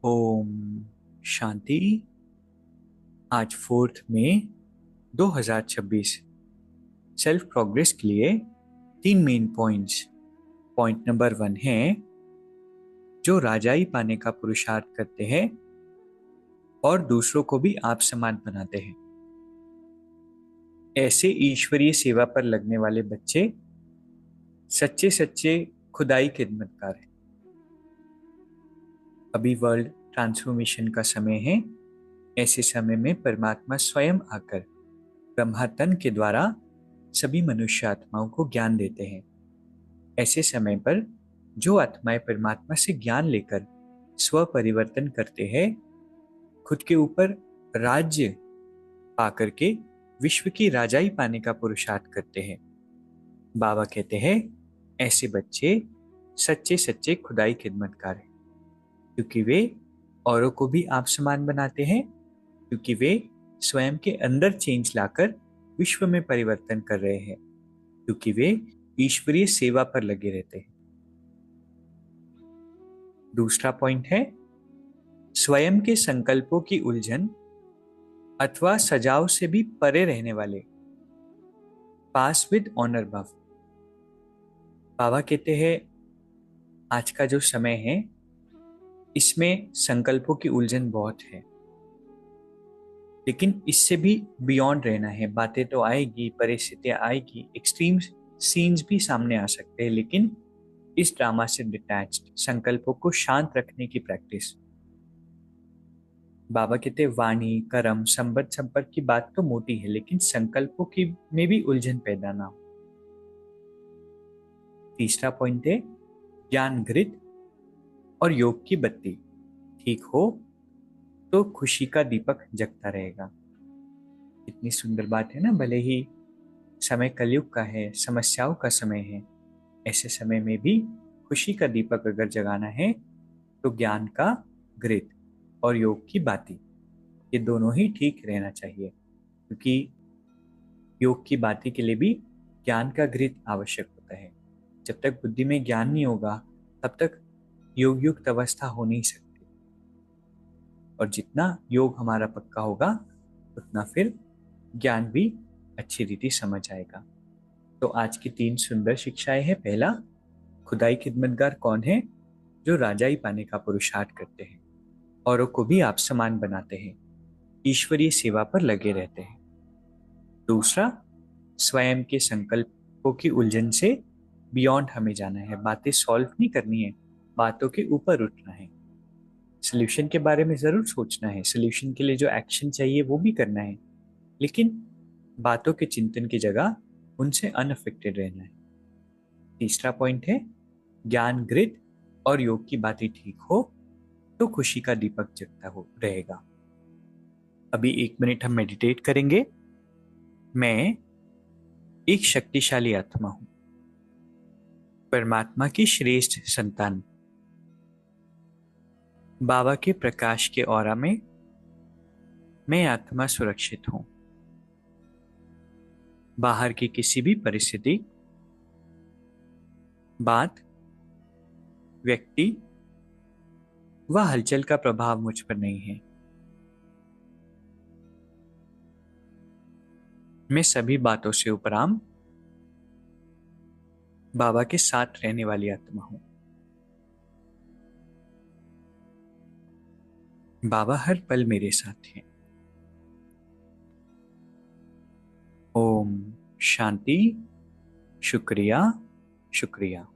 ओम शांति। आज 4 मई 2026 self progress के लिए 3 मेन पॉइंट्स। पॉइंट नंबर 1 है, जो राजाई पाने का पुरुषार्थ करते हैं और दूसरों को भी आप समान बनाते हैं, ऐसे ईश्वरीय सेवा पर लगने वाले बच्चे सच्चे सच्चे खुदाई खिदमतकार हैं। अभी वर्ल्ड ट्रांसफॉर्मेशन का समय है। ऐसे समय में परमात्मा स्वयं आकर ब्रह्मा तन के द्वारा सभी मनुष्य आत्माओं को ज्ञान देते हैं। ऐसे समय पर जो आत्माएं परमात्मा से ज्ञान लेकर स्व परिवर्तन करते हैं, खुद के ऊपर राज्य पाकर के विश्व की राजाई पाने का पुरुषार्थ करते हैं, बाबा कहते हैं ऐसे बच्चे सच्चे सच्चे खुदाई खिदमतकार हैं, क्योंकि वे औरों को भी आप समान बनाते हैं, क्योंकि वे स्वयं के अंदर चेंज लाकर विश्व में परिवर्तन कर रहे हैं, क्योंकि वे ईश्वरीय सेवा पर लगे रहते हैं। दूसरा पॉइंट है, स्वयं के संकल्पों की उलझन अथवा सजाव से भी परे रहने वाले पास विद ऑनर भाव। बाबा कहते हैं आज का जो समय है इसमें संकल्पों की उलझन बहुत है, लेकिन इससे भी बियॉन्ड रहना है। बातें तो आएगी, परिस्थितियां आएगी, एक्सट्रीम सीन्स भी सामने आ सकते हैं, लेकिन इस ड्रामा से डिटैच्ड संकल्पों को शांत रखने की प्रैक्टिस। बाबा कहते वाणी कर्म संबद्ध संपर्क की बात तो मोटी है, लेकिन संकल्पों की में भी उलझन पैदा ना हो। तीसरा पॉइंट है, ज्ञान घृत और योग की बत्ती ठीक हो तो खुशी का दीपक जगता रहेगा। इतनी सुंदर बात है ना। भले ही समय कलयुग का है, समस्याओं का समय है, ऐसे समय में भी खुशी का दीपक अगर जगाना है तो ज्ञान का घृत और योग की बाती, ये दोनों ही ठीक रहना चाहिए, क्योंकि योग की बाती के लिए भी ज्ञान का घृत आवश्यक होता है। जब तक बुद्धि में ज्ञान नहीं होगा तब तक योग युक्त अवस्था हो नहीं सकती, और जितना योग हमारा पक्का होगा उतना फिर ज्ञान भी अच्छी रीति समझ आएगा। तो आज की 3 सुंदर शिक्षाएं हैं। पहला, खुदाई खिदमतगार कौन है? जो राजाई पाने का पुरुषार्थ करते हैं, औरों को भी आप समान बनाते हैं, ईश्वरीय सेवा पर लगे रहते हैं। दूसरा, स्वयं के संकल्पों की उलझन से बियॉन्ड हमें जाना है। बातें सॉल्व नहीं करनी है, बातों के ऊपर उठना है। सोल्यूशन के बारे में जरूर सोचना है, सोल्यूशन के लिए जो एक्शन चाहिए वो भी करना है, लेकिन बातों के चिंतन की जगह उनसे अनअफेक्टेड रहना है। तीसरा पॉइंट है, ज्ञान घृत और योग की बातें ठीक हो तो खुशी का दीपक जगता हो रहेगा। अभी 1 मिनट हम मेडिटेट करेंगे। मैं एक शक्तिशाली आत्मा हूं, परमात्मा की श्रेष्ठ संतान। बाबा के प्रकाश के ऑरा में मैं आत्मा सुरक्षित हूं। बाहर की किसी भी परिस्थिति, बात, व्यक्ति व हलचल का प्रभाव मुझ पर नहीं है। मैं सभी बातों से उपराम बाबा के साथ रहने वाली आत्मा हूं। बाबा हर पल मेरे साथ हैं। ओम शांति। शुक्रिया, शुक्रिया।